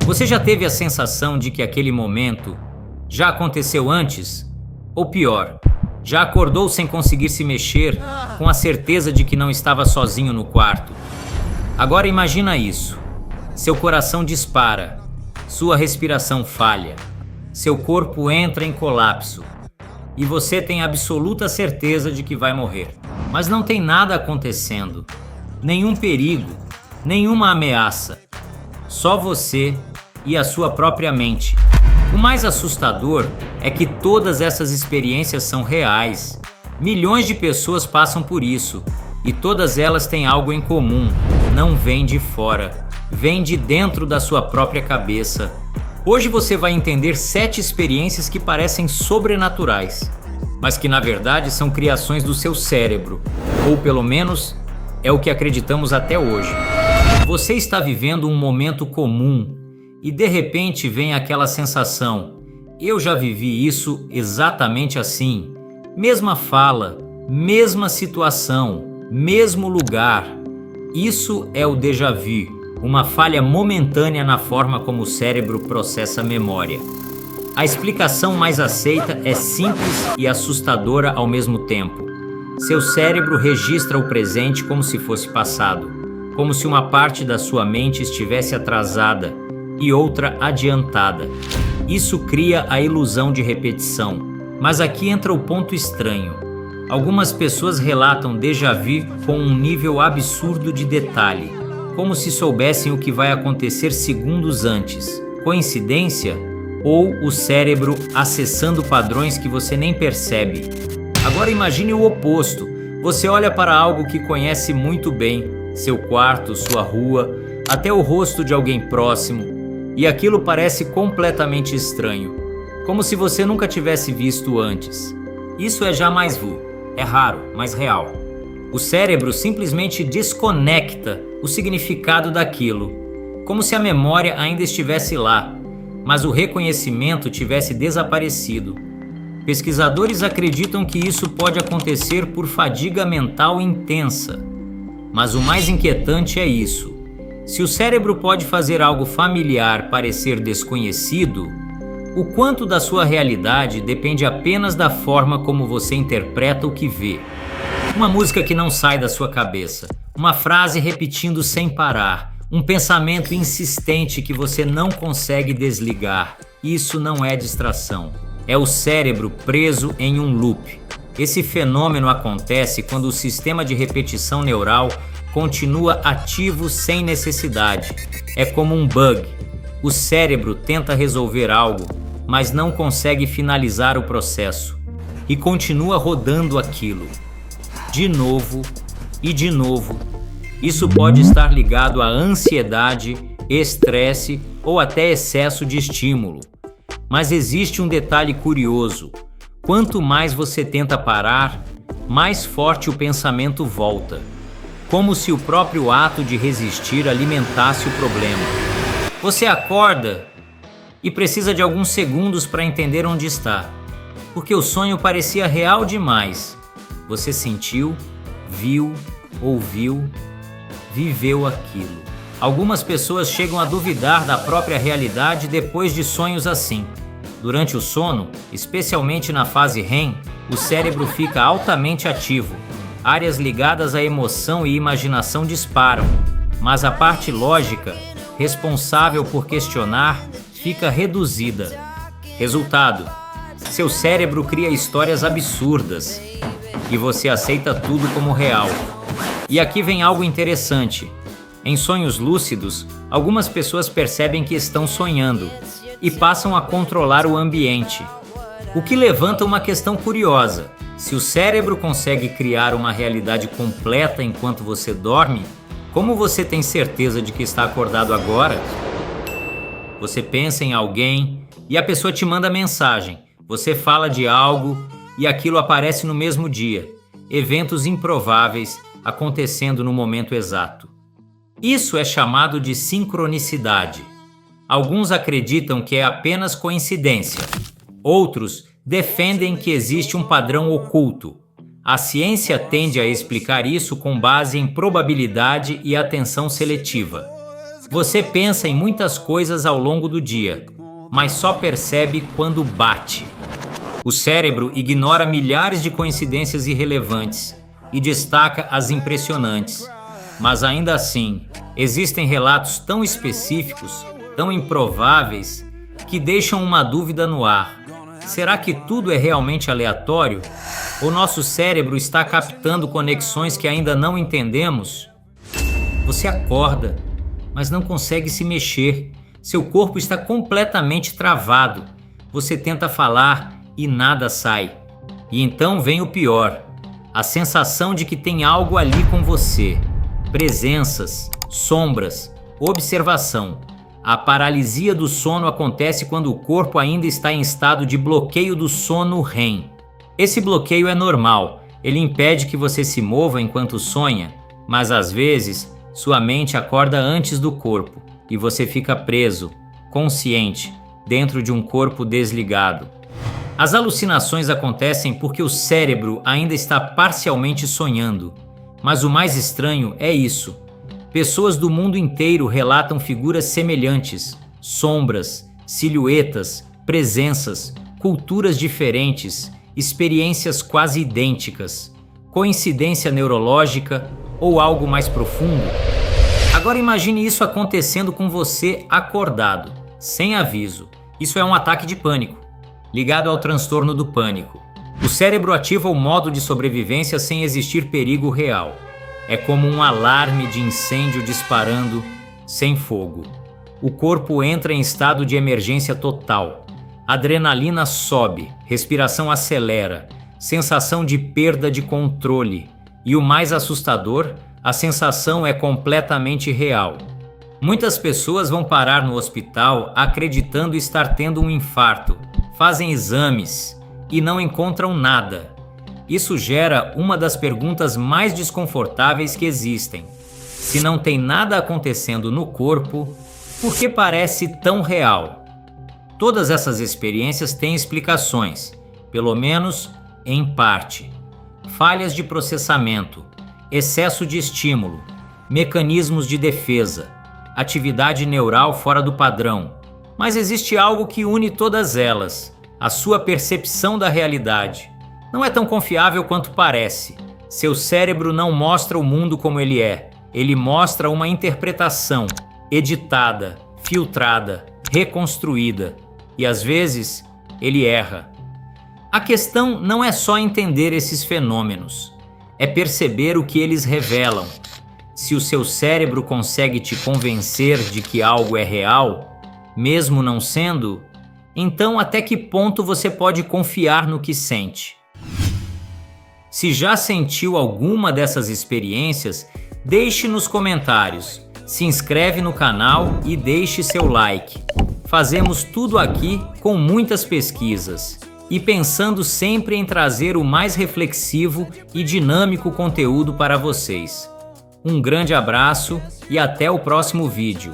Você já teve a sensação de que aquele momento já aconteceu antes? Ou pior, já acordou sem conseguir se mexer, com a certeza de que não estava sozinho no quarto? Agora imagina isso. Seu coração dispara, sua respiração falha, seu corpo entra em colapso e você tem absoluta certeza de que vai morrer. Mas não tem nada acontecendo, nenhum perigo, nenhuma ameaça. Só você e a sua própria mente. O mais assustador é que todas essas experiências são reais. Milhões de pessoas passam por isso e todas elas têm algo em comum. Não vem de fora, vem de dentro da sua própria cabeça. Hoje você vai entender 7 experiências que parecem sobrenaturais, mas que na verdade são criações do seu cérebro, ou pelo menos é o que acreditamos até hoje. Você está vivendo um momento comum e de repente vem aquela sensação: eu já vivi isso exatamente assim. Mesma fala, mesma situação, mesmo lugar. Isso é o déjà vu, uma falha momentânea na forma como o cérebro processa a memória. A explicação mais aceita é simples e assustadora ao mesmo tempo. Seu cérebro registra o presente como se fosse passado, como se uma parte da sua mente estivesse atrasada e outra adiantada. Isso cria a ilusão de repetição. Mas aqui entra o ponto estranho. Algumas pessoas relatam déjà vu com um nível absurdo de detalhe, como se soubessem o que vai acontecer segundos antes. Coincidência? Ou o cérebro acessando padrões que você nem percebe? Agora imagine o oposto. Você olha para algo que conhece muito bem, seu quarto, sua rua, até o rosto de alguém próximo, e aquilo parece completamente estranho, como se você nunca tivesse visto antes. Isso é já mais vu, é raro, mas real. O cérebro simplesmente desconecta o significado daquilo, como se a memória ainda estivesse lá, mas o reconhecimento tivesse desaparecido. Pesquisadores acreditam que isso pode acontecer por fadiga mental intensa. Mas o mais inquietante é isso. Se o cérebro pode fazer algo familiar parecer desconhecido, o quanto da sua realidade depende apenas da forma como você interpreta o que vê. Uma música que não sai da sua cabeça, uma frase repetindo sem parar, um pensamento insistente que você não consegue desligar. Isso não é distração. É o cérebro preso em um loop. Esse fenômeno acontece quando o sistema de repetição neural continua ativo sem necessidade. É como um bug. O cérebro tenta resolver algo, mas não consegue finalizar o processo e continua rodando aquilo. De novo e de novo. Isso pode estar ligado à ansiedade, estresse ou até excesso de estímulo. Mas existe um detalhe curioso. Quanto mais você tenta parar, mais forte o pensamento volta. Como se o próprio ato de resistir alimentasse o problema. Você acorda e precisa de alguns segundos para entender onde está, porque o sonho parecia real demais. Você sentiu, viu, ouviu, viveu aquilo. Algumas pessoas chegam a duvidar da própria realidade depois de sonhos assim. Durante o sono, especialmente na fase REM, o cérebro fica altamente ativo. Áreas ligadas à emoção e imaginação disparam, mas a parte lógica, responsável por questionar, fica reduzida. Resultado: seu cérebro cria histórias absurdas e você aceita tudo como real. E aqui vem algo interessante. Em sonhos lúcidos, algumas pessoas percebem que estão sonhando e passam a controlar o ambiente, o que levanta uma questão curiosa. Se o cérebro consegue criar uma realidade completa enquanto você dorme, como você tem certeza de que está acordado agora? Você pensa em alguém e a pessoa te manda mensagem. Você fala de algo e aquilo aparece no mesmo dia. Eventos improváveis acontecendo no momento exato. Isso é chamado de sincronicidade. Alguns acreditam que é apenas coincidência. Outros defendem que existe um padrão oculto. A ciência tende a explicar isso com base em probabilidade e atenção seletiva. Você pensa em muitas coisas ao longo do dia, mas só percebe quando bate. O cérebro ignora milhares de coincidências irrelevantes e destaca as impressionantes. Mas ainda assim, existem relatos tão específicos, tão improváveis, que deixam uma dúvida no ar. Será que tudo é realmente aleatório? Ou nosso cérebro está captando conexões que ainda não entendemos? Você acorda, mas não consegue se mexer. Seu corpo está completamente travado. Você tenta falar e nada sai. E então vem o pior: a sensação de que tem algo ali com você. Presenças, sombras, observação. A paralisia do sono acontece quando o corpo ainda está em estado de bloqueio do sono REM. Esse bloqueio é normal, ele impede que você se mova enquanto sonha, mas às vezes sua mente acorda antes do corpo e você fica preso, consciente, dentro de um corpo desligado. As alucinações acontecem porque o cérebro ainda está parcialmente sonhando. Mas o mais estranho é isso. Pessoas do mundo inteiro relatam figuras semelhantes, sombras, silhuetas, presenças, culturas diferentes, experiências quase idênticas. Coincidência neurológica ou algo mais profundo? Agora imagine isso acontecendo com você acordado, sem aviso. Isso é um ataque de pânico, ligado ao transtorno do pânico. O cérebro ativa o modo de sobrevivência sem existir perigo real. É como um alarme de incêndio disparando sem fogo. O corpo entra em estado de emergência total. Adrenalina sobe, respiração acelera, sensação de perda de controle. E o mais assustador, a sensação é completamente real. Muitas pessoas vão parar no hospital acreditando estar tendo um infarto. Fazem exames e não encontram nada. Isso gera uma das perguntas mais desconfortáveis que existem. Se não tem nada acontecendo no corpo, por que parece tão real? Todas essas experiências têm explicações, pelo menos em parte. Falhas de processamento, excesso de estímulo, mecanismos de defesa, atividade neural fora do padrão. Mas existe algo que une todas elas: a sua percepção da realidade. Não é tão confiável quanto parece. Seu cérebro não mostra o mundo como ele é. Ele mostra uma interpretação, editada, filtrada, reconstruída. E às vezes, ele erra. A questão não é só entender esses fenômenos. É perceber o que eles revelam. Se o seu cérebro consegue te convencer de que algo é real, mesmo não sendo, então até que ponto você pode confiar no que sente? Se já sentiu alguma dessas experiências, deixe nos comentários, se inscreve no canal e deixe seu like. Fazemos tudo aqui com muitas pesquisas e pensando sempre em trazer o mais reflexivo e dinâmico conteúdo para vocês. Um grande abraço e até o próximo vídeo.